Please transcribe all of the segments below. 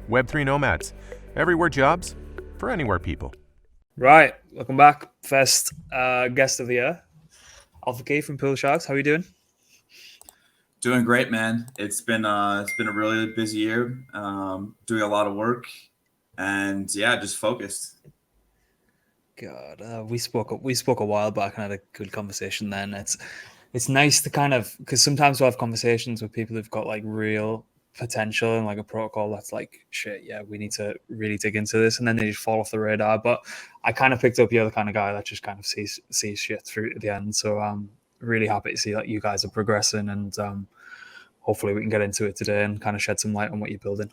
Web3 nomads. Everywhere jobs for anywhere people. Right, welcome back. First guest of the year, alphakŞY from PoolShark. How are you doing? Doing great, man. It's been a really busy year. Doing a lot of work, and yeah, just focused. God, we spoke a while back and had a good conversation then. It's nice to kind of, because sometimes we'll have conversations with people who've got like real potential and like a protocol that's like, shit, yeah, we need to really dig into this, and then they just fall off the radar. But I kind of picked up you're the kind of guy that just kind of sees shit through to the end. So I'm really happy to see that you guys are progressing, and hopefully we can get into it today and kind of shed some light on what you're building.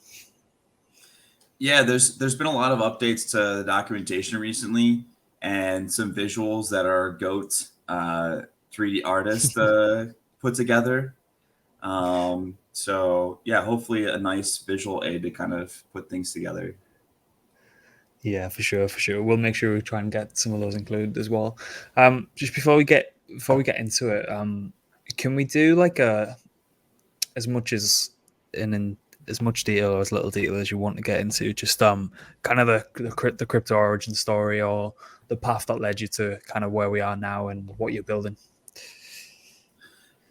Yeah, there's been a lot of updates to the documentation recently, and some visuals that our GOAT 3D artist put together. So yeah, hopefully a nice visual aid to kind of put things together. Yeah, for sure. We'll make sure we try and get some of those included as well. Just before we get into it, can we do like as much detail or as little detail as you want to get into, just kind of the crypto origin story or the path that led you to kind of where we are now and what you're building?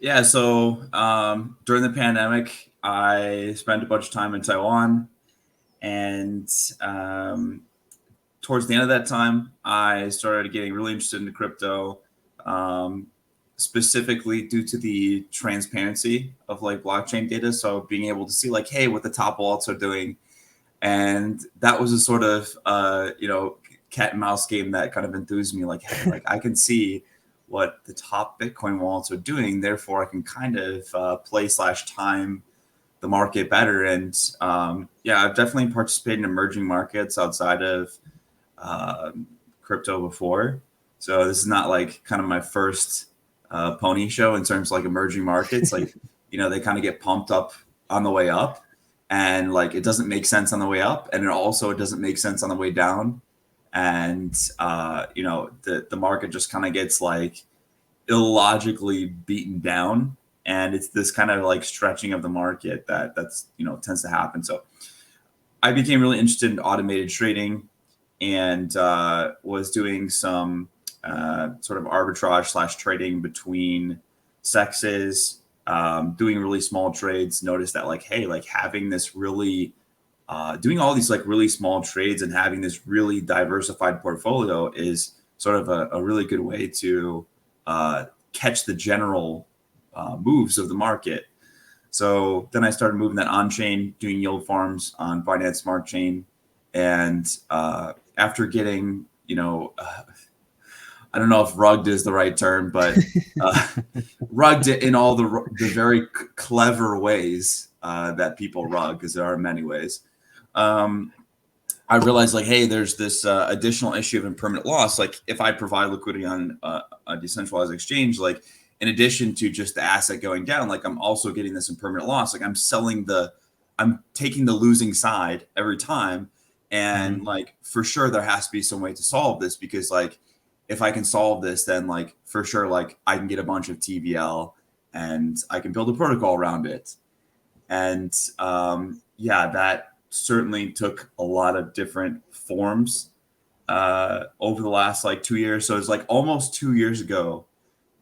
Yeah, so during the pandemic, I spent a bunch of time in Taiwan, and towards the end of that time, I started getting really interested in crypto, specifically due to the transparency of like blockchain data. So being able to see like, hey, what the top wallets are doing, and that was a sort of cat and mouse game that kind of enthused me. Like, hey, like I can see what the top Bitcoin wallets are doing. Therefore, I can kind of play/time the market better. And yeah, I've definitely participated in emerging markets outside of crypto before. So this is not like kind of my first pony show in terms of like emerging markets. Like, they kind of get pumped up on the way up, and like it doesn't make sense on the way up, and it doesn't make sense on the way down. And the market just kind of gets like illogically beaten down, and it's this kind of like stretching of the market that's tends to happen. So I became really interested in automated trading, and was doing some sort of arbitrage / trading between sexes, doing really small trades. Noticed that like, hey, like having this really doing all these like really small trades and having this really diversified portfolio is sort of a really good way to catch the general moves of the market. So then I started moving that on chain, doing yield farms on Binance Smart Chain. And after getting, I don't know if rugged is the right term, but rugged in all the very clever ways that people rug, because there are many ways. I realized like, hey, there's this additional issue of impermanent loss. Like if I provide liquidity on a decentralized exchange, like in addition to just the asset going down, like I'm also getting this impermanent loss. Like I'm taking the losing side every time. And like, for sure, there has to be some way to solve this, because like, if I can solve this, then like, for sure, like I can get a bunch of TVL and I can build a protocol around it. And yeah, that certainly took a lot of different forms over the last like 2 years. So it's like almost 2 years ago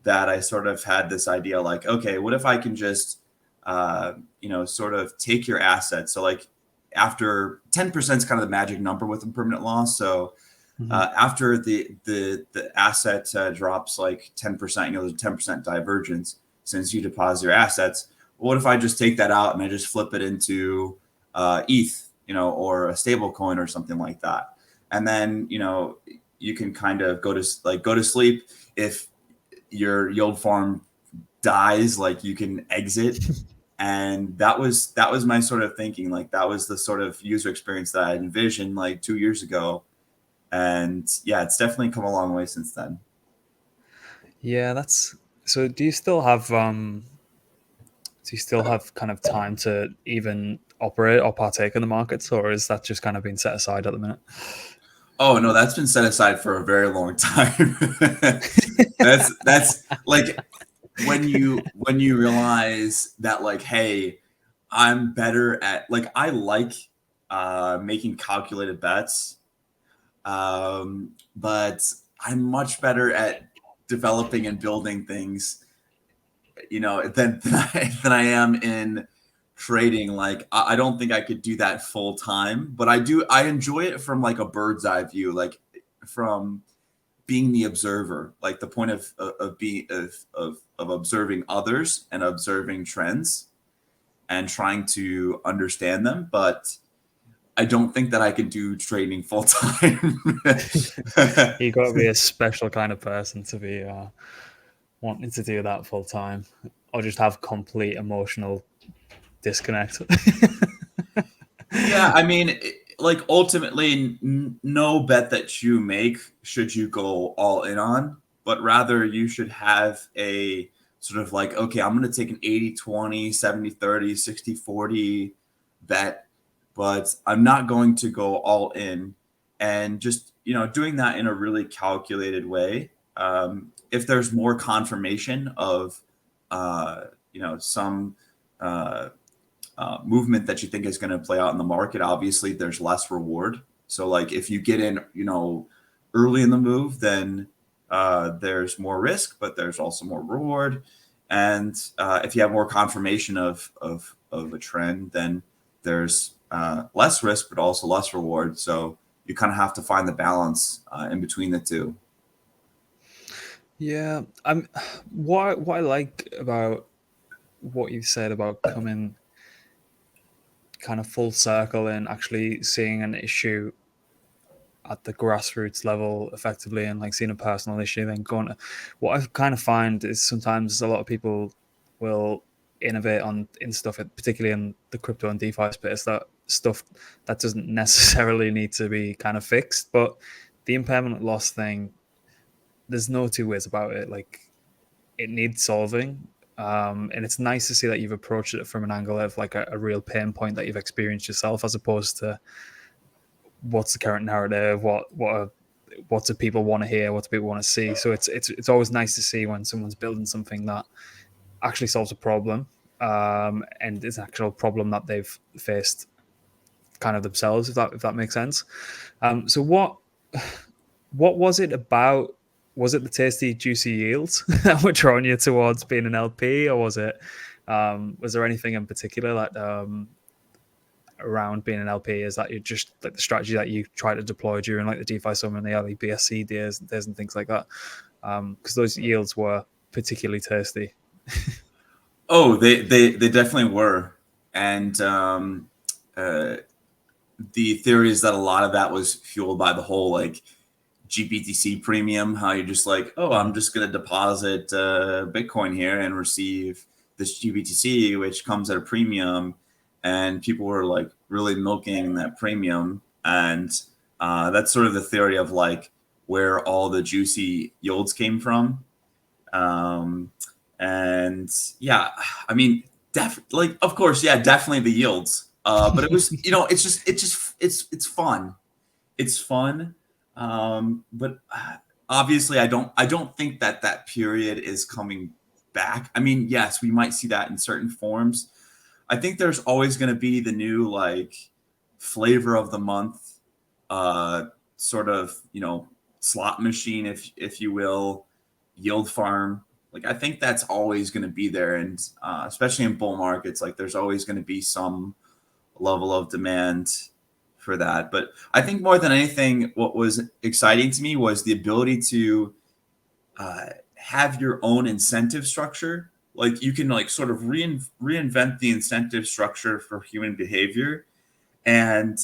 that I sort of had this idea like, okay, what if I can just, sort of take your assets. So like after 10% is kind of the magic number with impermanent loss. So after the asset drops like 10%, there's a 10% divergence since you deposit your assets. What if I just take that out and I just flip it into ETH, or a stable coin or something like that? And then, you can kind of go to sleep. If your yield farm dies, like you can exit. And that was my sort of thinking. Like that was the sort of user experience that I envisioned like 2 years ago. And yeah, it's definitely come a long way since then. Yeah, so do you still have kind of time to even operate or partake in the markets, or is that just kind of been set aside at the minute? Oh no, that's been set aside for a very long time. that's like when you realize that like, hey, I'm better at like I like making calculated bets. But I'm much better at developing and building things, than I am in trading. Like, I don't think I could do that full time, but I enjoy it from like a bird's eye view, like from being the observer, like the point of being of observing others and observing trends and trying to understand them. But I don't think that I can do trading full time. You got to be a special kind of person to be wanting to do that full time, or just have complete emotional disconnect. Yeah, I mean, like ultimately, no bet that you make should you go all in on, but rather you should have a sort of like, okay, I'm going to take an 80-20, 70-30, 60-40 bet, but I'm not going to go all in. And just, doing that in a really calculated way. If there's more confirmation of, some movement that you think is going to play out in the market, obviously there's less reward. So like if you get in, early in the move, then there's more risk, but there's also more reward. And if you have more confirmation of a trend, then there's less risk, but also less reward. So you kind of have to find the balance in between the two. Yeah, what I like about what you said about coming kind of full circle and actually seeing an issue at the grassroots level effectively, and like seeing a personal issue, then going to, what I kind of find is sometimes a lot of people will innovate in stuff, particularly in the crypto and DeFi space, that stuff that doesn't necessarily need to be kind of fixed. But the impermanent loss thing, there's no two ways about it. Like, it needs solving. And it's nice to see that you've approached it from an angle of like a real pain point that you've experienced yourself, as opposed to what's the current narrative, what do people want to hear, what do people want to see. So it's always nice to see when someone's building something that actually solves a problem, and it's an actual problem that they've faced kind of themselves, if that makes sense. So what was it about? Was it the tasty, juicy yields that were drawing you towards being an LP, or was there anything in particular that around being an LP? Is that you just like the strategy that you try to deploy during like the DeFi summer and the early BSC days and things like that? Because those yields were particularly tasty. Oh, they definitely were, and the theory is that a lot of that was fueled by the whole like GBTC premium, how you're just like, oh, I'm just going to deposit Bitcoin here and receive this GBTC, which comes at a premium. And people were like really milking that premium. And that's sort of the theory of like where all the juicy yields came from. And yeah, I mean, of course, yeah, definitely the yields. But it was, it's fun. It's fun. But obviously I don't think that period is coming back. I mean, yes, we might see that in certain forms. I think there's always going to be the new like flavor of the month, sort of, slot machine, if you will, yield farm. Like, I think that's always going to be there. And especially in bull markets, like there's always going to be some level of demand for that. But I think more than anything, what was exciting to me was the ability to have your own incentive structure. Like you can like sort of reinvent the incentive structure for human behavior. And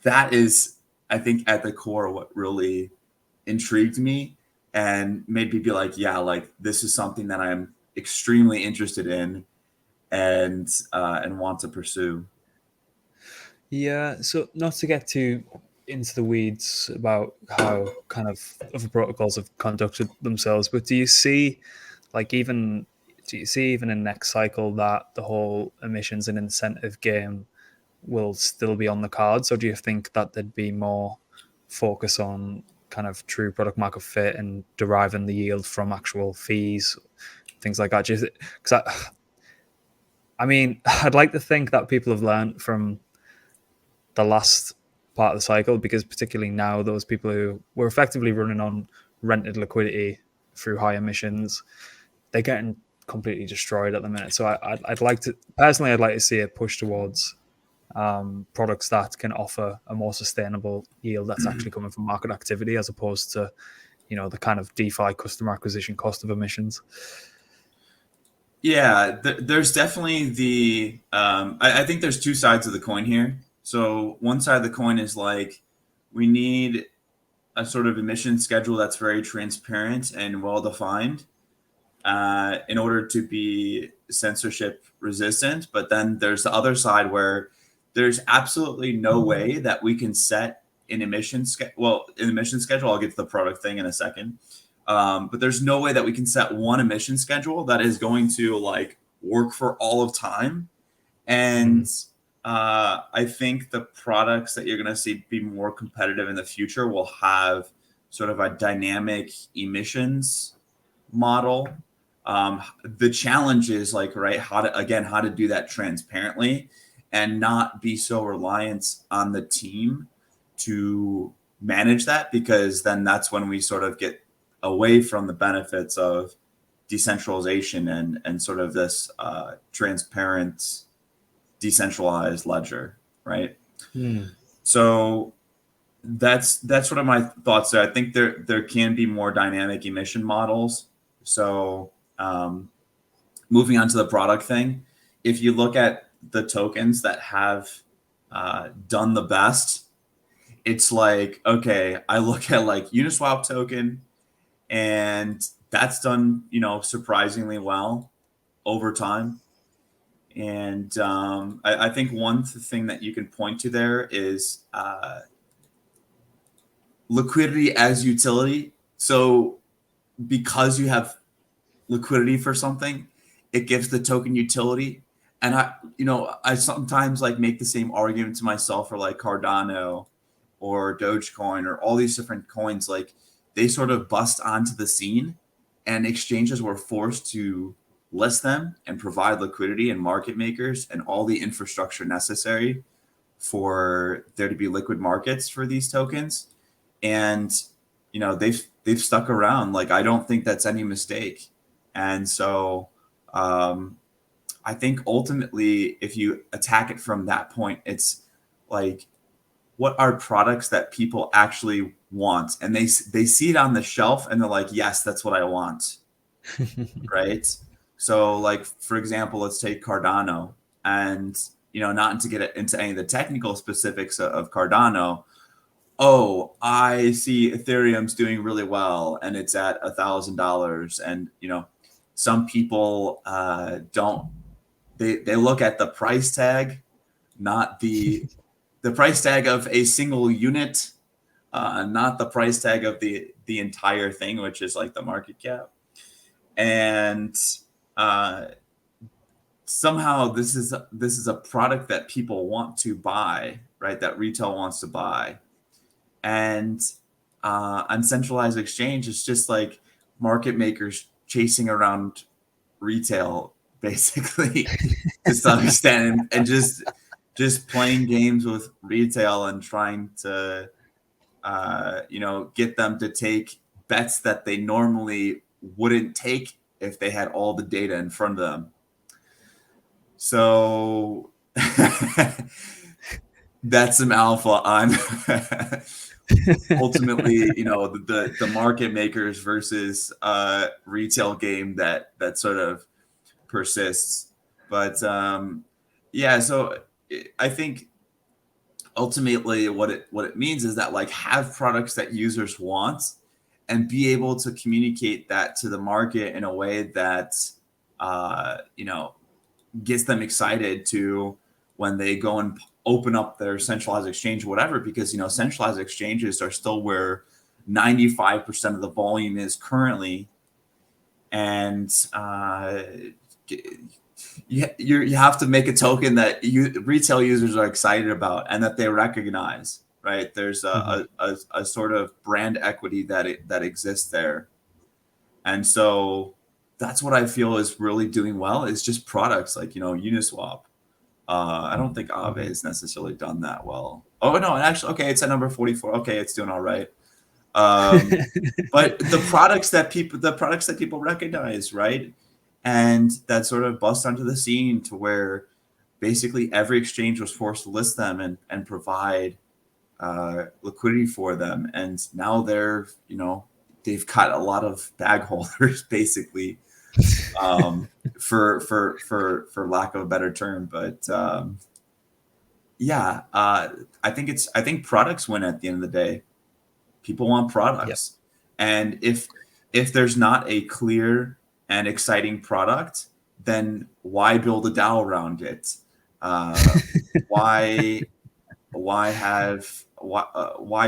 that is, I think, at the core what really intrigued me and made me be like, yeah, like this is something that I'm extremely interested in and want to pursue. Yeah, so not to get too into the weeds about how kind of other protocols have conducted themselves, but do you see even in next cycle that the whole emissions and incentive game will still be on the cards, or do you think that there'd be more focus on kind of true product market fit and deriving the yield from actual fees, things like that? Because I mean, I'd like to think that people have learned from the last part of the cycle, because particularly now those people who were effectively running on rented liquidity through high emissions, they're getting completely destroyed at the minute. So I'd like to personally, I'd like to see a push towards products that can offer a more sustainable yield that's actually coming from market activity, as opposed to, you know, the kind of DeFi customer acquisition cost of emissions. Yeah, there's definitely the I think there's two sides of the coin here. So one side of the coin is like, we need a sort of emission schedule that's very transparent and well defined in order to be censorship resistant. But then there's the other side where there's absolutely no way that we can set an emission schedule. Well, an emission schedule, I'll get to the product thing in a second. But there's no way that we can set one emission schedule that is going to like work for all of time. And I think the products that you're going to see be more competitive in the future will have sort of a dynamic emissions model. The challenge is like, right, how to do that transparently and not be so reliant on the team to manage that, because then that's when we sort of get away from the benefits of decentralization and sort of this transparent, decentralized ledger, right? So that's sort of my thoughts there. I think there can be more dynamic emission models. So moving on to the product thing, if you look at the tokens that have done the best, it's like, okay, I look at like Uniswap token, and that's done, you know, surprisingly well over time. And I think one thing that you can point to there is liquidity as utility. So because you have liquidity for something, it gives the token utility. And I sometimes like make the same argument to myself for like Cardano or Dogecoin or all these different coins. Like, they sort of bust onto the scene, and exchanges were forced to list them and provide liquidity and market makers and all the infrastructure necessary for there to be liquid markets for these tokens. And, you know, they've stuck around. Like, I don't think that's any mistake. And so I think ultimately, if you attack it from that point, it's like, what are products that people actually want? And they see it on the shelf and they're like, yes, that's what I want. Right? So like, for example, let's take Cardano, and, you know, not to get into any of the technical specifics of Cardano. Oh, I see Ethereum's doing really well and it's at $1,000. And, you know, some people they look at the price tag, not the price tag of a single unit, not the price tag of the entire thing, which is like the market cap. And somehow this is a product that people want to buy, right? That retail wants to buy. And on centralized exchange, it's just like market makers chasing around retail, basically, to some extent, and just playing games with retail and trying to, get them to take bets that they normally wouldn't take if they had all the data in front of them. So that's some alpha on ultimately, you know, the market makers versus retail game that sort of persists. But yeah, so I think ultimately what it means is that, like, have products that users want and be able to communicate that to the market in a way that gets them excited to when they go and open up their centralized exchange or whatever, because, you know, centralized exchanges are still where 95% of the volume is currently. And you have to make a token that retail users are excited about and that they recognize, right? There's a sort of brand equity that exists there. And so that's what I feel is really doing well, is just products like, you know, Uniswap, I don't think APE has necessarily done that well. Oh no, actually, okay, it's at number 44. Okay, it's doing all right. But the products that people recognize, right, and that sort of bust onto the scene to where basically every exchange was forced to list them and provide liquidity for them, and now they're they've cut a lot of bag holders basically, for lack of a better term. But yeah, I think products win at the end of the day. People want products. Yep. And if there's not a clear and exciting product, then why build a DAO around it? Why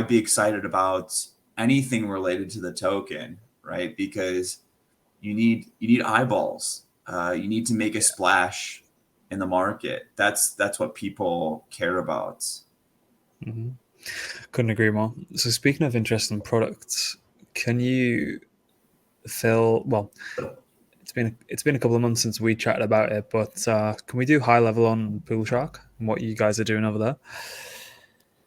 be excited about anything related to the token, right? Because you need eyeballs. You need to make a splash in the market. That's what people care about. Mm-hmm. Couldn't agree more. So speaking of interesting products, can you, Phil? Well, it's been a couple of months since we chatted about it, but can we do high level on PoolShark and what you guys are doing over there?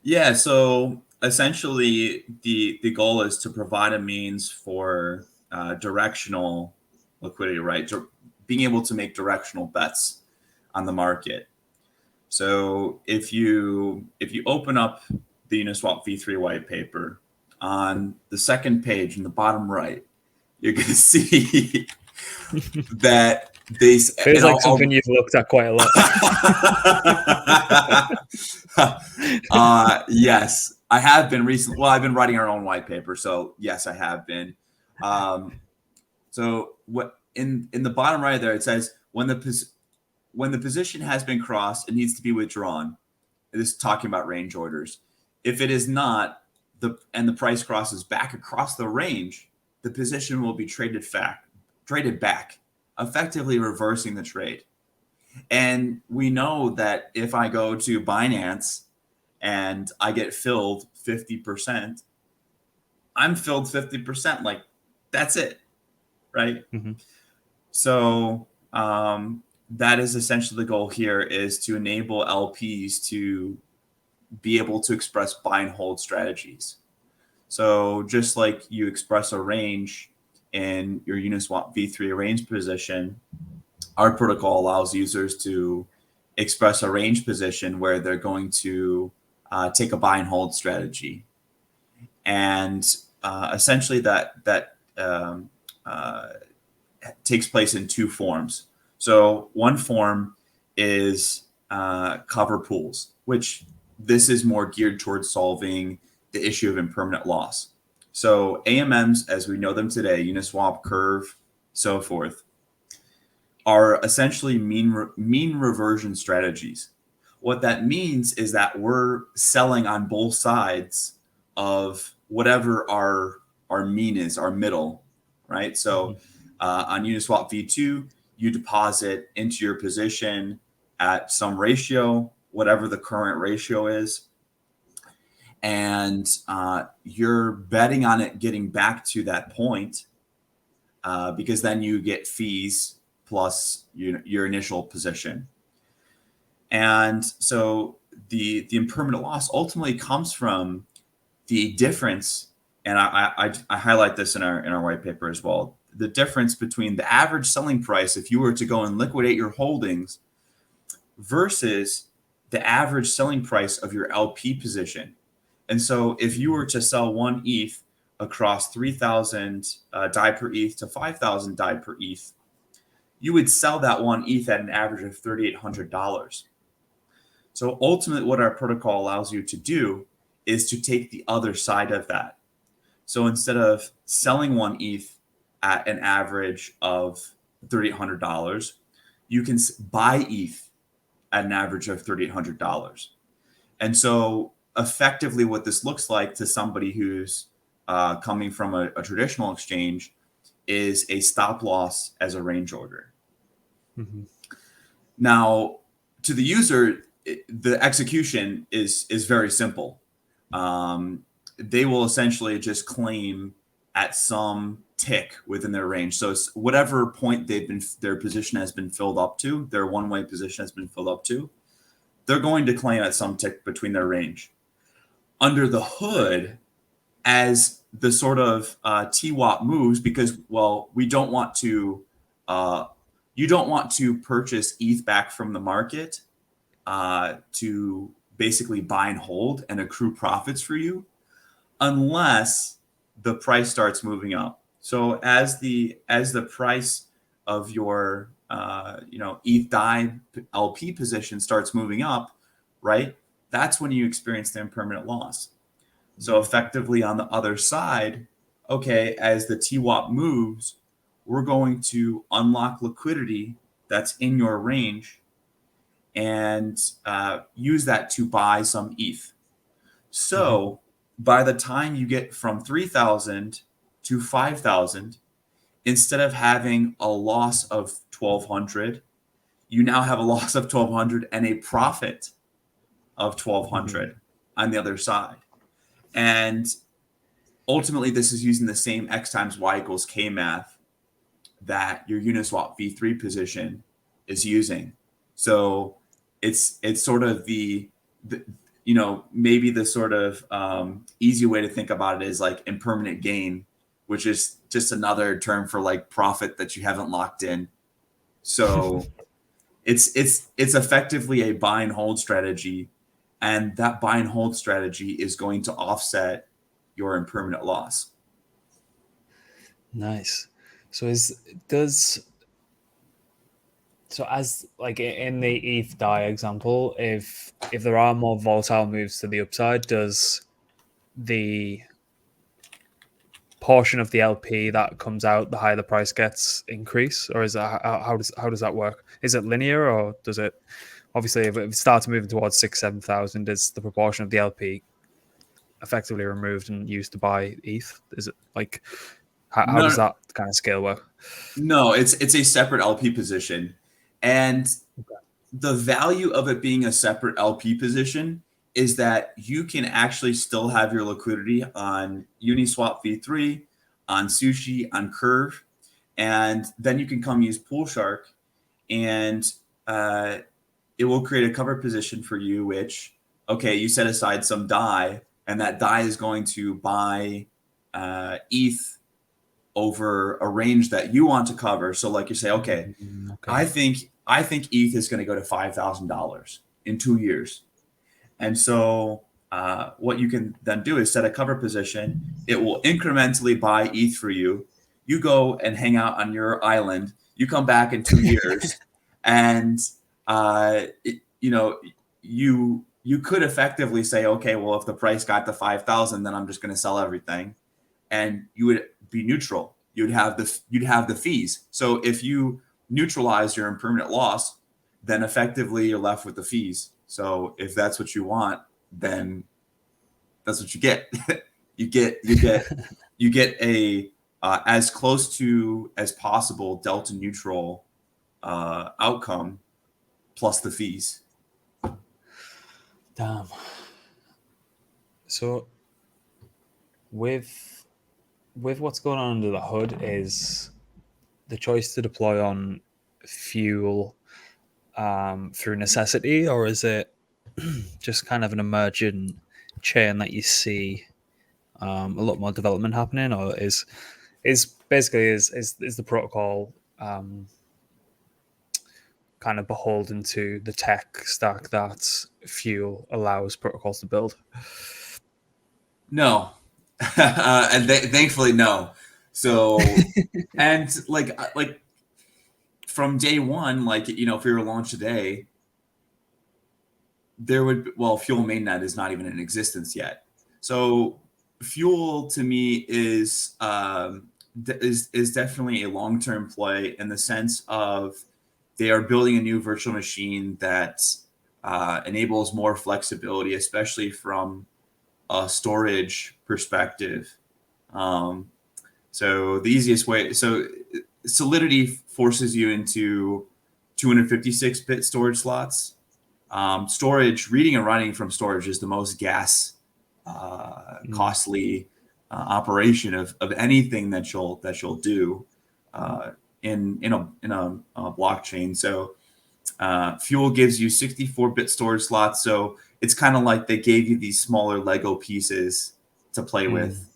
Yeah. So essentially, the goal is to provide a means for directional liquidity, right? Being able to make directional bets on the market. So if you open up the Uniswap V3 white paper, on the second page in the bottom right, you're going to see that they feels like something you've looked at quite a lot. Yes, I have been recently. Well, I've been writing our own white paper, so yes, I have been. So what in the bottom right there, it says when the position has been crossed, it needs to be withdrawn. It is talking about range orders. If it is not, and the price crosses back across the range, the position will be traded back, effectively reversing the trade. And we know that if I go to Binance and I get filled 50%, I'm filled 50%. Like, that's it, right? Mm-hmm. So that is essentially the goal here, is to enable LPs to be able to express buy and hold strategies. So just like you express a range in your Uniswap V3 range position, our protocol allows users to express a range position where they're going to take a buy and hold strategy. And essentially that takes place in two forms. So one form is cover pools, which this is more geared towards solving the issue of impermanent loss. So AMMs, as we know them today, Uniswap, Curve, so forth, are essentially mean reversion strategies. What that means is that we're selling on both sides of whatever our mean is, our middle, right? So on Uniswap V2, you deposit into your position at some ratio, whatever the current ratio is, and you're betting on it getting back to that point, because then you get fees plus your initial position. And so the impermanent loss ultimately comes from the difference, and I highlight this in our white paper as well, the difference between the average selling price if you were to go and liquidate your holdings versus the average selling price of your LP position. And so if you were to sell one ETH across 3,000 DAI per ETH to 5,000 DAI per ETH, you would sell that one ETH at an average of $3,800. So ultimately what our protocol allows you to do is to take the other side of that. So instead of selling one ETH at an average of $3,800, you can buy ETH at an average of $3,800. And so effectively what this looks like to somebody who's coming from a traditional exchange is a stop loss as a range order. Mm-hmm. Now, to the user, the execution is very simple. They will essentially just claim at some tick within their range. So it's whatever point their position has been filled up to, their one-way position has been filled up to, they're going to claim at some tick between their range. Under the hood, as the sort of TWAP moves, because, well, we don't want to, you don't want to purchase ETH back from the market to basically buy and hold and accrue profits for you, unless the price starts moving up. So as the price of your ETH DAI LP position starts moving up, right? That's when you experience the impermanent loss. So effectively on the other side, okay, as the TWAP moves, we're going to unlock liquidity that's in your range and use that to buy some ETH. So by the time you get from 3,000 to 5,000, instead of having a loss of 1,200, you now have a loss of 1,200 and a profit of 1,200 on the other side. And ultimately, this is using the same X times Y equals K math that your Uniswap V3 position is using. So it's sort of the maybe the sort of easy way to think about it is like impermanent gain, which is just another term for like profit that you haven't locked in. So it's effectively a buy and hold strategy, and that buy and hold strategy is going to offset your impermanent loss. Nice. So as like in the ETH DAI example, if there are more volatile moves to the upside, does the portion of the LP that comes out the higher the price gets increase, or is that how does that work? Is it linear, or does it obviously if it starts moving towards 6,000-7,000, is the proportion of the LP effectively removed and used to buy ETH? Is it like how does that kind of scale work? No, it's a separate LP position, and the value of it being a separate LP position is that you can actually still have your liquidity on Uniswap V3, on Sushi, on Curve, and then you can come use PoolShark, and it will create a cover position for you, which, okay, you set aside some DAI, and that DAI is going to buy ETH over a range that you want to cover. So like you say, okay. I think ETH is going to go to $5,000 in 2 years. And so what you can then do is set a cover position. It will incrementally buy ETH for you. You go and hang out on your island. You come back in 2 years, and you could effectively say, okay, well, if the price got to 5,000, then I'm just going to sell everything, and you would be neutral. You'd have the fees. So if you neutralize your impermanent loss, then effectively you're left with the fees. So if that's what you want, then that's what you get. you get a as close to as possible delta neutral outcome plus the fees. Damn. So with what's going on under the hood is the choice to deploy on fuel through necessity, or is it just kind of an emergent chain that you see a lot more development happening, or is the protocol kind of beholden to the tech stack that fuel allows protocols to build? No. And thankfully, no. So, and like from day one, like, if we were launched today, fuel mainnet is not even in existence yet. So fuel to me is definitely a long-term play in the sense of they are building a new virtual machine that enables more flexibility, especially from a storage perspective. So the easiest way, Solidity forces you into 256-bit storage slots. Storage, reading and writing from storage is the most gas costly operation of anything that you'll do in a blockchain. So Fuel gives you 64-bit storage slots, so it's kind of like they gave you these smaller Lego pieces to play with.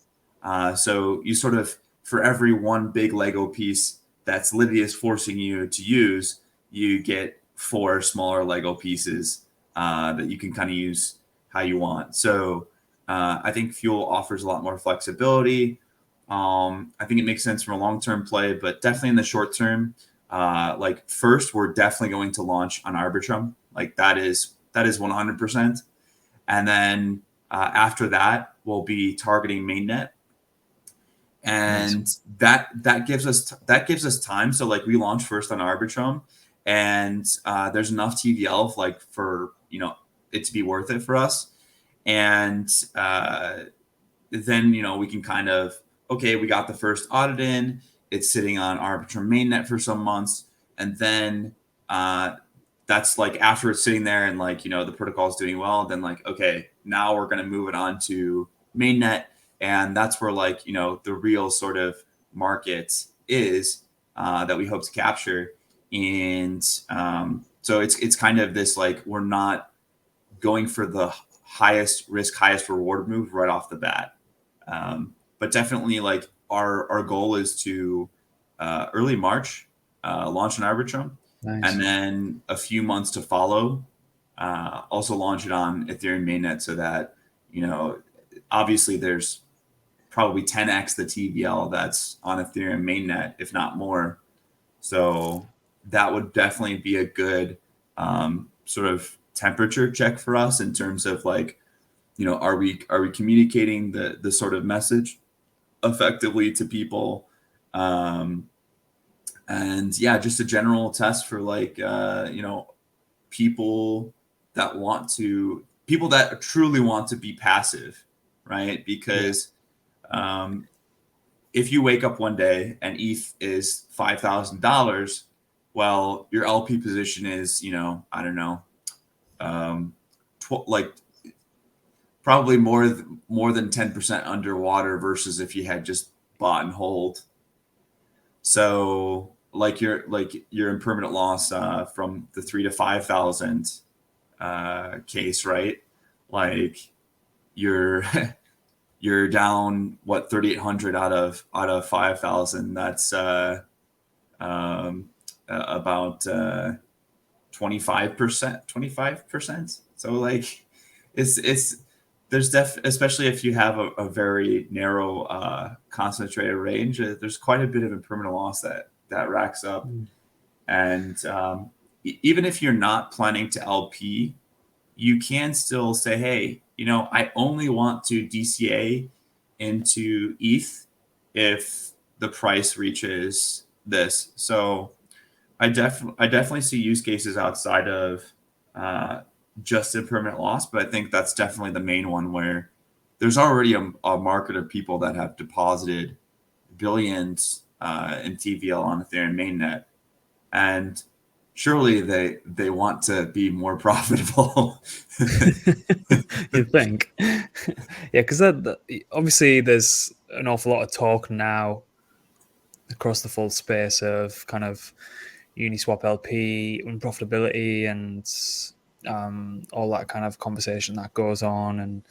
So you sort of, for every one big Lego piece that Solidity is forcing you to use, you get 4 smaller Lego pieces that you can kind of use how you want. So I think Fuel offers a lot more flexibility. I think it makes sense from a long-term play, but definitely in the short term, like first, we're definitely going to launch on Arbitrum. Like that is 100%. And then after that, we'll be targeting mainnet. And that gives us time. So like we launch first on Arbitrum, and there's enough TVL like for it to be worth it for us. And then we can kind of, okay, we got the first audit in. It's sitting on Arbitrum mainnet for some months, and then that's like after it's sitting there and like the protocol is doing well, then like okay, now we're going to move it on to mainnet, and that's where like the real sort of market is that we hope to capture. And so it's kind of this like we're not going for the highest risk, highest reward move right off the bat, but definitely like our goal is to early March launch an Arbitrum, and then a few months to follow. Also launch it on Ethereum mainnet, so that obviously there's probably 10x the TVL that's on Ethereum mainnet, if not more. So that would definitely be a good sort of temperature check for us in terms of like, are we communicating the sort of message effectively to people, and yeah, just a general test for like people that truly want to be passive, right? Because if you wake up one day and ETH is $5,000, well, your LP position is I don't know, like probably more than 10% underwater versus if you had just bought and hold. So like your impermanent loss from the 3,000 to 5,000 case, right? Like you're down 3,800 out of 5,000. That's about 25%. So like it's there's especially if you have a very narrow concentrated range, there's quite a bit of impermanent loss that racks up. And even if you're not planning to LP, you can still say, hey, I only want to DCA into ETH if the price reaches this. So I definitely see use cases outside of just impermanent loss, but I think that's definitely the main one where there's already a market of people that have deposited billions in TVL on Ethereum mainnet, and surely they want to be more profitable. You think? Yeah, because obviously there's an awful lot of talk now across the full space of kind of Uniswap LP unprofitability and all that kind of conversation that goes on, and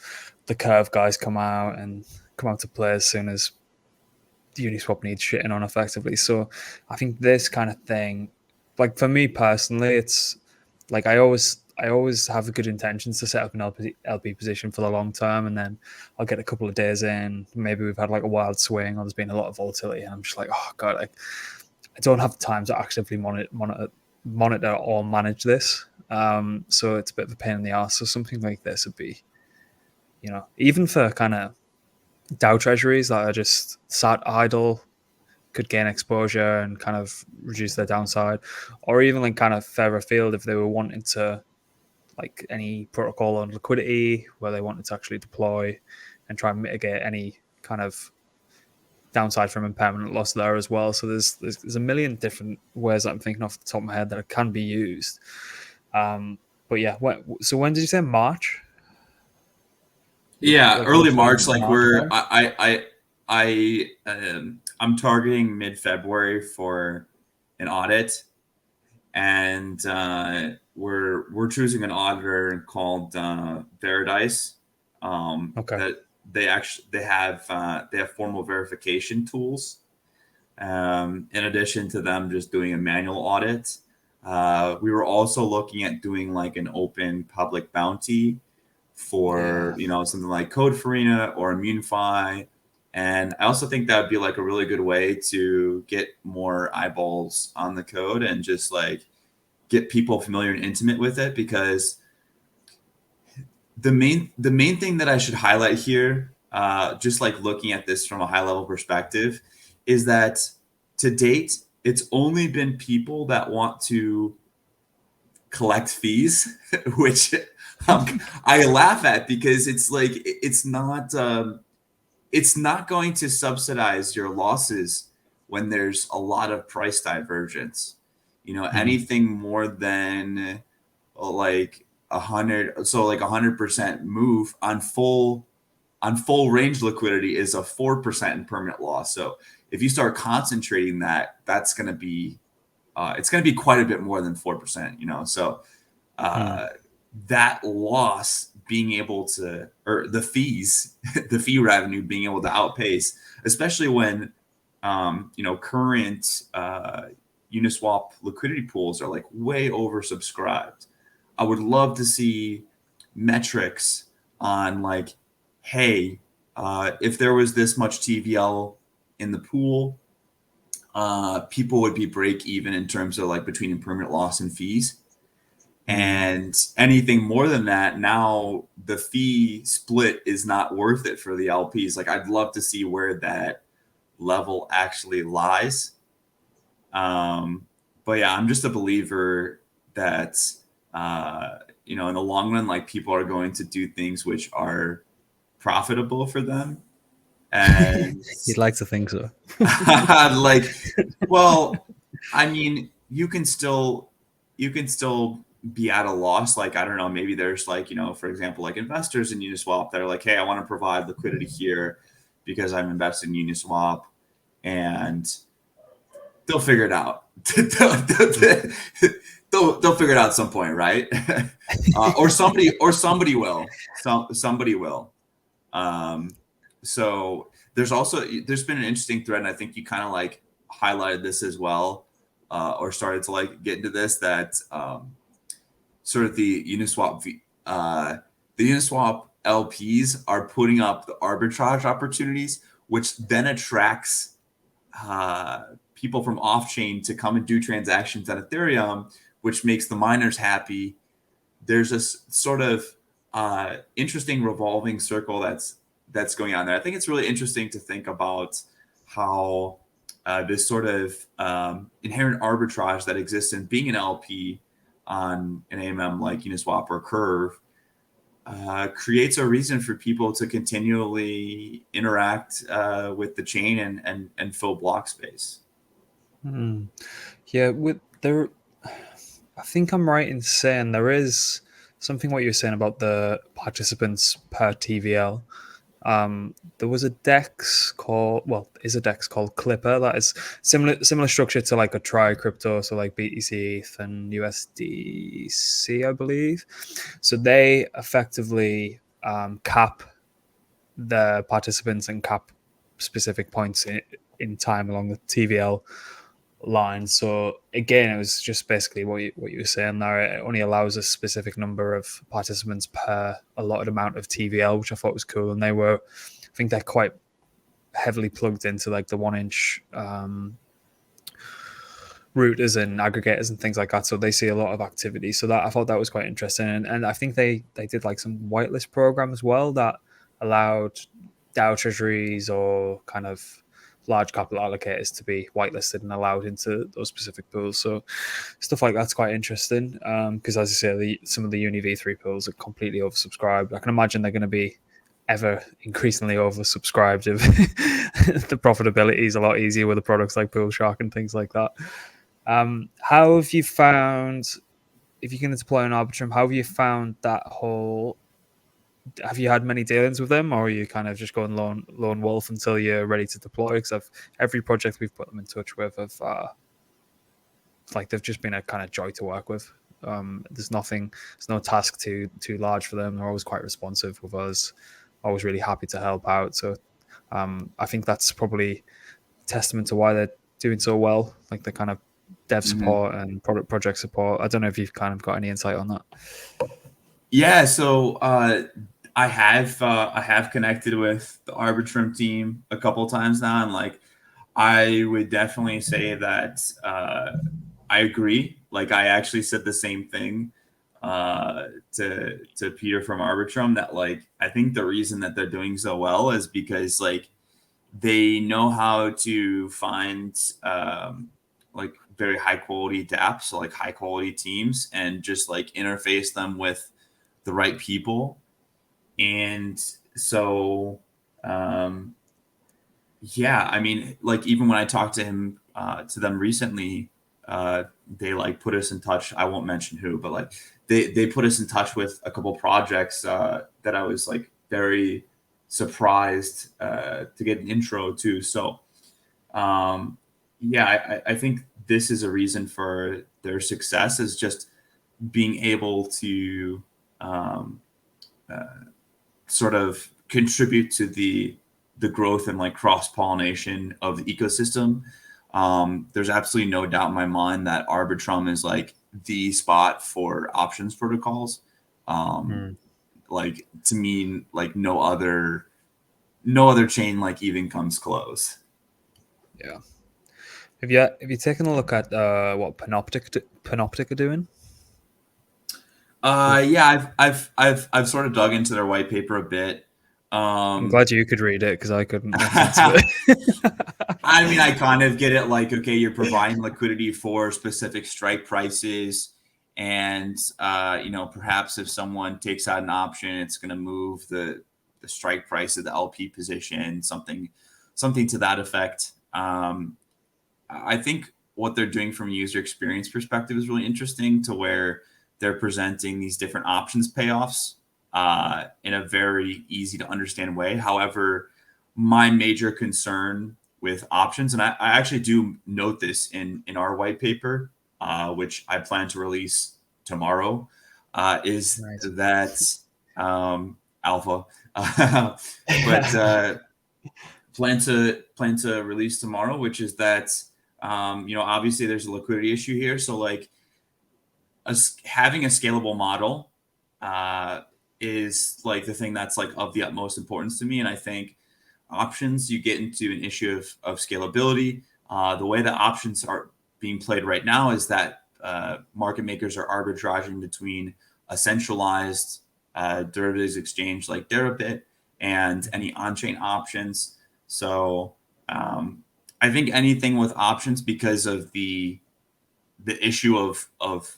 the curve guys come out to play as soon as Uniswap needs shitting on effectively. So I think this kind of thing, like for me personally, it's like I always have good intentions to set up an LP position for the long term, and then I'll get a couple of days in, maybe we've had like a wild swing or there's been a lot of volatility, and I'm just like, oh god, I don't have the time to actively monitor or manage this. So it's a bit of a pain in the ass. So something like this would be, even for kind of DAO treasuries that are just sat idle, could gain exposure and kind of reduce their downside, or even like kind of further afield if they were wanting to, like any protocol on liquidity where they wanted to actually deploy and try and mitigate any kind of downside from impermanent loss there as well. So there's a million different ways that I'm thinking off the top of my head that it can be used. But yeah, so when did you say March? Yeah, Like early March. Like March, I'm targeting mid-February for an audit, and we're choosing an auditor called Veradice. Okay. That they have formal verification tools. In addition to them just doing a manual audit, we were also looking at doing like an open public bounty for something like Code Farina or ImmuneFi. And I also think that would be like a really good way to get more eyeballs on the code and just like get people familiar and intimate with it, because the main thing that I should highlight here, just like looking at this from a high level perspective, is that to date, it's only been people that want to collect fees, which I laugh at, because it's like it's not going to subsidize your losses when there's a lot of price divergence. Anything more than like 100, so like 100% move on full range liquidity is a 4% impermanent loss. So if you start concentrating that, that's going to be it's going to be quite a bit more than 4%. So that loss being able to, or the fees, the fee revenue being able to outpace, especially when current Uniswap liquidity pools are like way oversubscribed. I would love to see metrics on like, hey, if there was this much TVL in the pool, people would be break even in terms of like between impermanent loss and fees. And anything more than that, now the fee split is not worth it for the LPs. Like, I'd love to see where that level actually lies. But yeah, I'm just a believer that in the long run, like, people are going to do things which are profitable for them. And You'd like to think so. like, well, I mean, you can still be at a loss. Like, I don't know, maybe there's like, for example, like investors in Uniswap that are like, hey, I want to provide liquidity here because I'm invested in Uniswap, and they'll figure it out. They'll figure it out at some point, right? Or somebody will. Somebody will. So there's been an interesting thread, and I think you kind of like highlighted this as well, or started to like get into this, that sort of the Uniswap LPs are putting up the arbitrage opportunities, which then attracts people from off-chain to come and do transactions at Ethereum, which makes the miners happy. There's this sort of interesting revolving circle that's going on there. I think it's really interesting to think about how this sort of inherent arbitrage that exists in being an LP on an AMM like Uniswap or Curve creates a reason for people to continually interact with the chain and fill block space. Yeah, I think I'm right in saying there is something what you were saying about the participants per TVL. There was a DEX called Clipper that is similar structure to like a Tri crypto, so like BTC, ETH, and USDC, I believe. So they effectively cap the participants and cap specific points in time along the TVL line. So again, it was just basically what you were saying there. It only allows a specific number of participants per allotted amount of TVL, which I thought was cool. And I think they're quite heavily plugged into like the 1-inch routers and aggregators and things like that. So they see a lot of activity. So I thought that was quite interesting. And I think they did like some whitelist program as well that allowed DAO treasuries or kind of large capital allocators to be whitelisted and allowed into those specific pools. So stuff like that's quite interesting, because as I say, some of the Uni V3 pools are completely oversubscribed. I can imagine they're going to be ever increasingly oversubscribed if the profitability is a lot easier with the products like PoolShark and things like that. How have you found, if you're going to deploy an Arbitrum, how have you found that whole, have you had many dealings with them, or are you kind of just going lone wolf until you're ready to deploy? Because every project we've put them in touch with have like they've just been a kind of joy to work with. There's no task too large for them. They're always quite responsive with us, always really happy to help out. So I think that's probably a testament to why they're doing so well, like the kind of dev support and project support. I don't know if you've kind of got any insight on that. Yeah, so I have connected with the Arbitrum team a couple times now, and like I would definitely say that I agree. Like I actually said the same thing to Peter from Arbitrum, that like I think the reason that they're doing so well is because like they know how to find like very high quality dApps, so like high quality teams, and just like interface them with the right people. And so yeah, I mean, like even when I talked to them recently, they like put us in touch. I won't mention who, but like they put us in touch with a couple projects that I was like very surprised to get an intro to. So yeah, I think this is a reason for their success, is just being able to sort of contribute to the growth and like cross-pollination of the ecosystem. There's absolutely no doubt in my mind that Arbitrum is like the spot for options protocols. Like to me, like no other chain like even comes close. Yeah. Have you taken a look at what Panoptic are doing? Yeah, I've sort of dug into their white paper a bit. I'm glad you could read it because I couldn't make sense of it. I mean, I kind of get it. Like, okay, you're providing liquidity for specific strike prices, and perhaps if someone takes out an option, it's going to move the strike price of the LP position, something to that effect. I think what they're doing from a user experience perspective is really interesting, to where they're presenting these different options payoffs in a very easy to understand way. However, my major concern with options, and I actually do note this in our white paper, which I plan to release tomorrow, is Nice. that alpha, but plan to release tomorrow, which is that obviously there's a liquidity issue here, so like having a scalable model is like the thing that's like of the utmost importance to me. And I think options, you get into an issue of scalability. The way that options are being played right now is that market makers are arbitraging between a centralized derivatives exchange like Deribit and any on-chain options. So I think anything with options, because of the issue of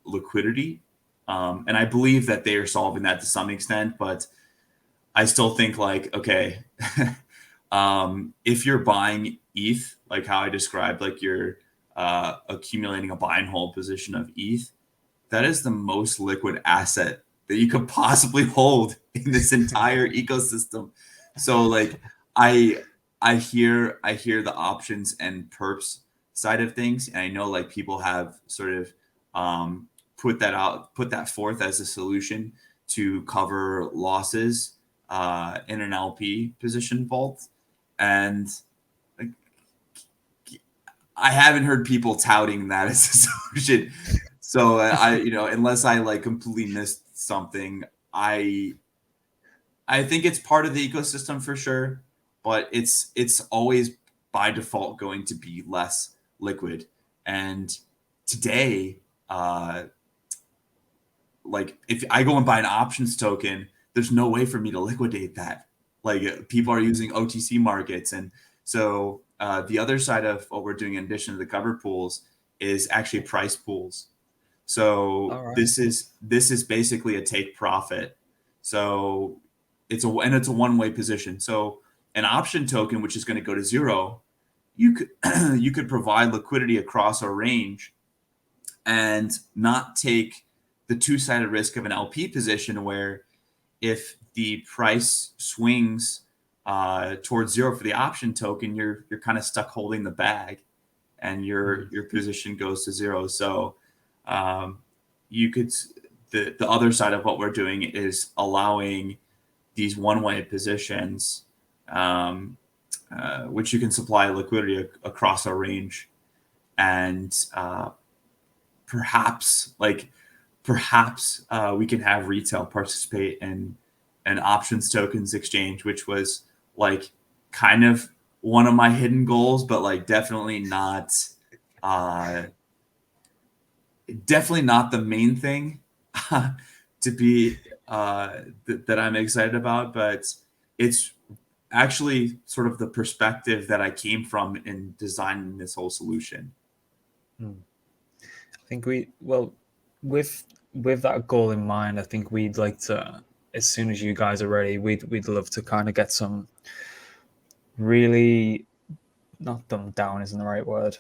liquidity, and I believe that they are solving that to some extent, but I still think like, okay, if you're buying ETH, like how I described, like you're accumulating a buy and hold position of ETH, that is the most liquid asset that you could possibly hold in this entire ecosystem. So like I hear the options and perps side of things, and I know like people have sort of put that forth as a solution to cover losses in an LP position vault, and like, I haven't heard people touting that as a solution. So unless I like completely missed something, I think it's part of the ecosystem for sure, but it's always by default going to be less liquid. And today, like if I go and buy an options token, there's no way for me to liquidate that. Like people are using OTC markets, and so the other side of what we're doing in addition to the cover pools is actually price pools. So All right. this is basically a take profit. So it's a one-way position. So an option token, which is going to go to zero, you could provide liquidity across a range and not take the two-sided risk of an LP position, where if the price swings towards zero for the option token, you're kind of stuck holding the bag. and your position goes to zero. So you could, the other side of what we're doing is allowing these one-way positions, which you can supply liquidity across a range, and perhaps we can have retail participate in an options tokens exchange, which was like kind of one of my hidden goals, but like definitely not the main thing to be that I'm excited about. But it's actually sort of the perspective that I came from in designing this whole solution. I think with that goal in mind, I think we'd like to, as soon as you guys are ready, we'd love to kind of get some really, not dumbed down isn't the right word,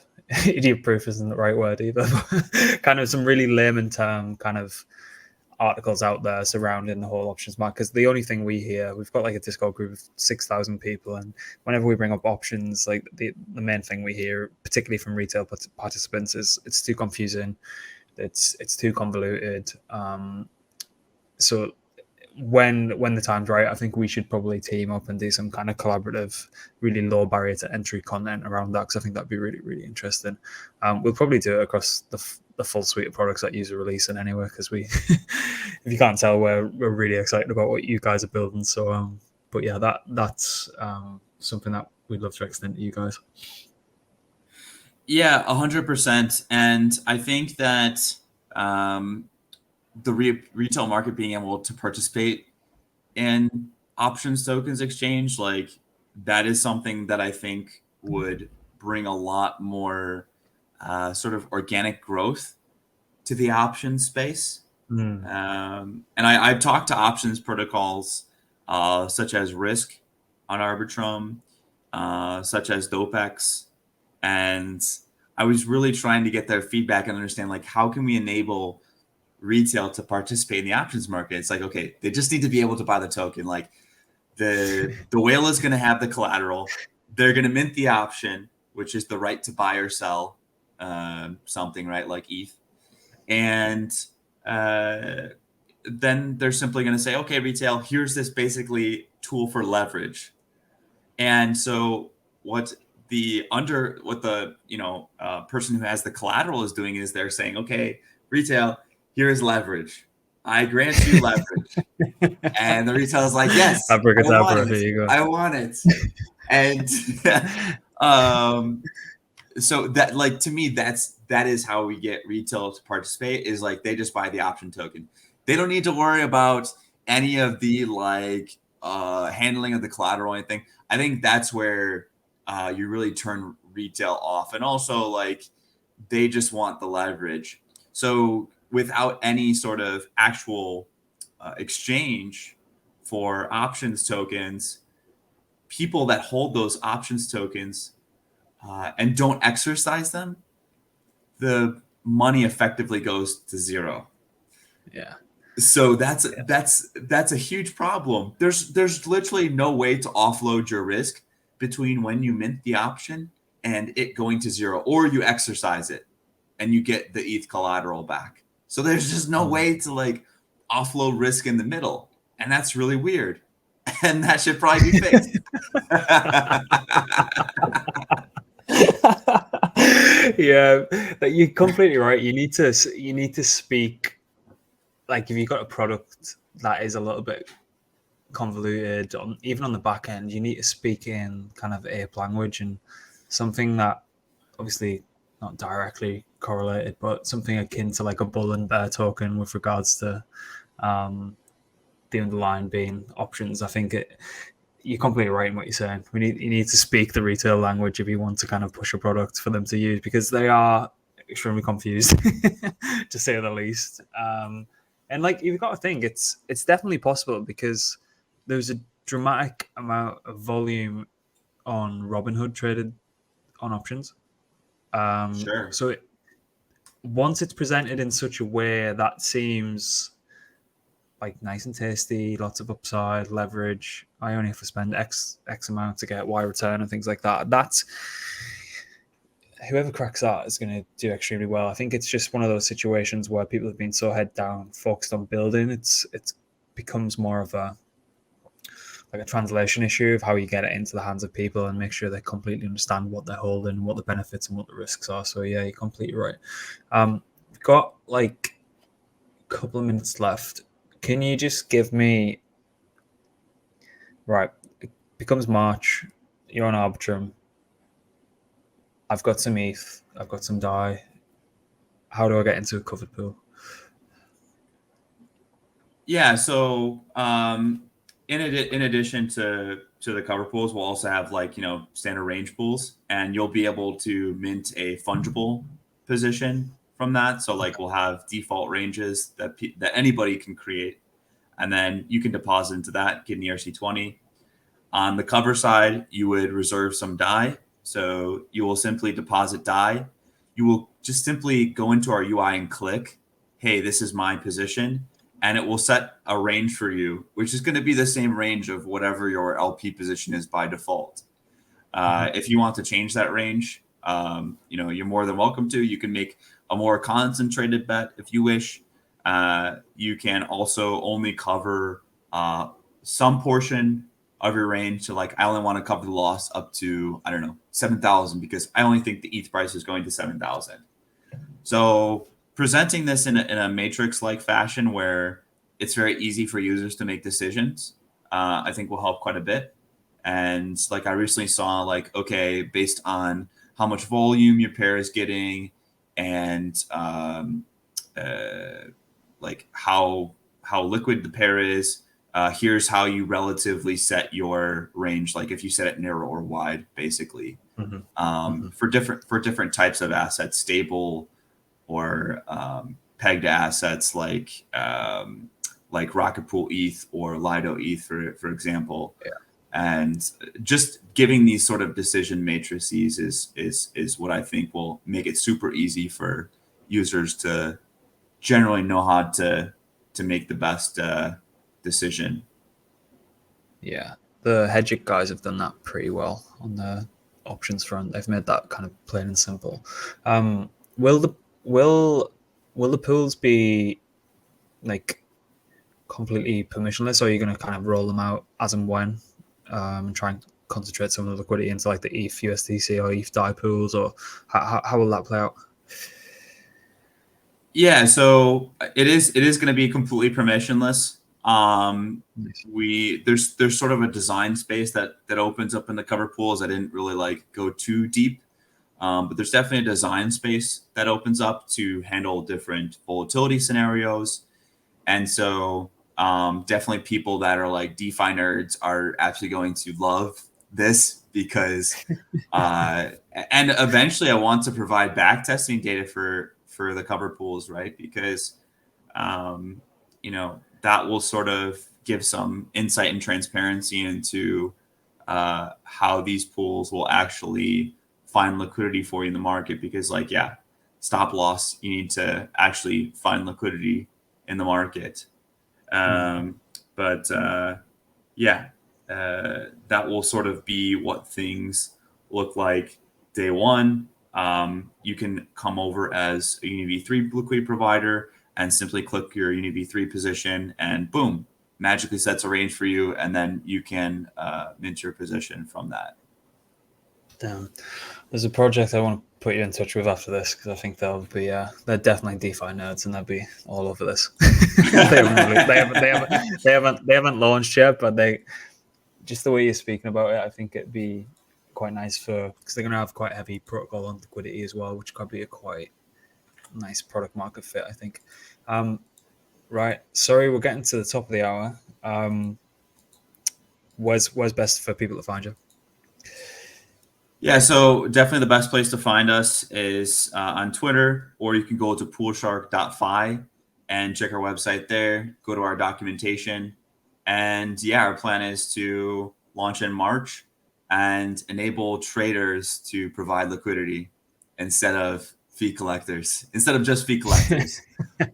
idiot proof isn't the right word either, but kind of some really layman term kind of articles out there surrounding the whole options market. Because the only thing we hear, we've got like a Discord group of 6,000 people, and whenever we bring up options, like the main thing we hear, particularly from retail participants, is it's too confusing, it's too convoluted. So when the time's right, I think we should probably team up and do some kind of collaborative, really low barrier to entry content around that, because I think that'd be really, really interesting. We'll probably do it across the full suite of products that user releasing anyway, because we if you can't tell, we're really excited about what you guys are building. So but yeah, that's something that we'd love to extend to you guys. Yeah, 100%. And I think that the retail market being able to participate in options tokens exchange, like that is something that I think would bring a lot more sort of organic growth to the options space. And I've talked to options protocols such as Risk on Arbitrum, such as DopeX, and I was really trying to get their feedback and understand, like, how can we enable retail to participate in the options market? It's like, okay, they just need to be able to buy the token. Like the whale is going to have the collateral. They're going to mint the option, which is the right to buy or sell something, right? Like ETH. And then they're simply going to say, okay, retail, here's this basically tool for leverage. And so what the person who has the collateral is doing is they're saying, okay, retail, here is leverage. I grant you leverage. And the retail is like, yes, I want it. And so that, like, to me, that is how we get retail to participate, is like they just buy the option token. They don't need to worry about any of the handling of the collateral or anything. I think that's where you really turn retail off. And also, like, they just want the leverage. So without any sort of actual exchange for options tokens, people that hold those options tokens and don't exercise them, the money effectively goes to zero. Yeah. So that's a huge problem. There's literally no way to offload your risk between when you mint the option and it going to zero, or you exercise it and you get the ETH collateral back. So there's just no way to like offload risk in the middle, and that's really weird. And that should probably be fixed. Yeah, you're completely right. You need to speak, like, if you've got a product that is a little bit convoluted, even on the back end, you need to speak in kind of APE language, and something that obviously not directly correlated, but something akin to like a bull and bear token with regards to the underlying being options. I think you're completely right in what you're saying. You need to speak the retail language if you want to kind of push a product for them to use, because they are extremely confused, to say the least. And like, you've got to think it's definitely possible, because there's a dramatic amount of volume on Robinhood traded on options. Sure. So once it's presented in such a way that seems like nice and tasty, lots of upside, leverage, I only have to spend X amount to get Y return and things like that. That's whoever cracks that is going to do extremely well. I think it's just one of those situations where people have been so head down, focused on building. It's becomes more of a translation issue of how you get it into the hands of people and make sure they completely understand what they're holding, what the benefits and what the risks are. So yeah, you're completely right. We've got like a couple of minutes left. Can you just give me, right, it becomes March, you're on Arbitrum, I've got some ETH, I've got some DAI. How do I get into a covered pool? Yeah, so in addition to the cover pools, we'll also have like, standard range pools, and you'll be able to mint a fungible position from that. So like we'll have default ranges that anybody can create, and then you can deposit into that, get an ERC20. On the cover side, you would reserve some DAI. So you will simply deposit DAI. You will just simply go into our UI and click, hey, this is my position. And it will set a range for you, which is going to be the same range of whatever your LP position is by default. If you want to change that range, you're more than welcome to. You can make a more concentrated bet if you wish. You can also only cover some portion of your range. So like, I only want to cover the loss up to, 7,000, because I only think the ETH price is going to 7,000. So presenting this in a matrix-like fashion where it's very easy for users to make decisions, I think will help quite a bit. And like, I recently saw like, okay, based on how much volume your pair is getting and like how liquid the pair is, here's how you relatively set your range. Like if you set it narrow or wide, basically, for different types of assets, stable or pegged assets like Rocket Pool ETH or Lido ETH, for example. Yeah. And just giving these sort of decision matrices is what I think will make it super easy for users to generally know how to make the best decision. Yeah, the Hedgic guys have done that pretty well on the options front. They've made that kind of plain and simple. Will the pools be like completely permissionless, or are you going to kind of roll them out as and when, and try and concentrate some of the liquidity into like the ETH USDC or ETH DAI pools, or how will that play out? Yeah, so it is going to be completely permissionless. There's sort of a design space that opens up in the cover pools. I didn't really like go too deep, but there's definitely a design space that opens up to handle different volatility scenarios. And so definitely people that are like DeFi nerds are actually going to love this, because and eventually I want to provide back testing data for the cover pools, right? Because that will sort of give some insight and transparency into how these pools will actually find liquidity for you in the market. Because like, yeah, stop loss, you need to actually find liquidity in the market. But that will sort of be what things look like day one. You can come over as a UniV3 liquidity provider and simply click your UniV3 position, and boom, magically sets a range for you, and then you can mint your position from that. Damn. There's a project I want to put you in touch with after this, because I think they'll be they're definitely DeFi nerds, and they'll be all over this. they haven't launched yet, but they, just the way you're speaking about it, I think it'd be quite nice because they're going to have quite heavy protocol on liquidity as well, which could be a quite nice product market fit, I think. Right, sorry, we're getting to the top of the hour. Where's best for people to find you? Yeah, so definitely the best place to find us is on Twitter, or you can go to poolshark.fi and check our website there, go to our documentation. And yeah, our plan is to launch in March and enable traders to provide liquidity instead of just fee collectors.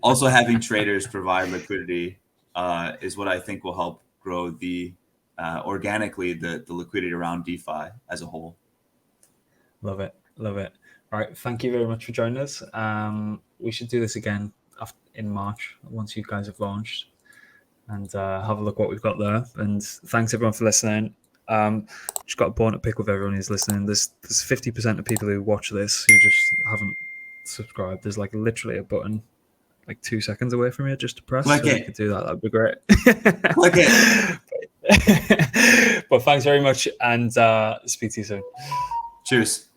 Also having traders provide liquidity is what I think will help grow organically the liquidity around DeFi as a whole. Love it. All right. Thank you very much for joining us. We should do this again in March once you guys have launched, and have a look what we've got there. And thanks everyone for listening. Just got a bone to pick with everyone who's listening. There's 50% of people who watch this who just haven't subscribed. There's like literally a button like 2 seconds away from you just to press. Click so it. If you could do that, that'd be great. Click it. But thanks very much, and speak to you soon. Cheers.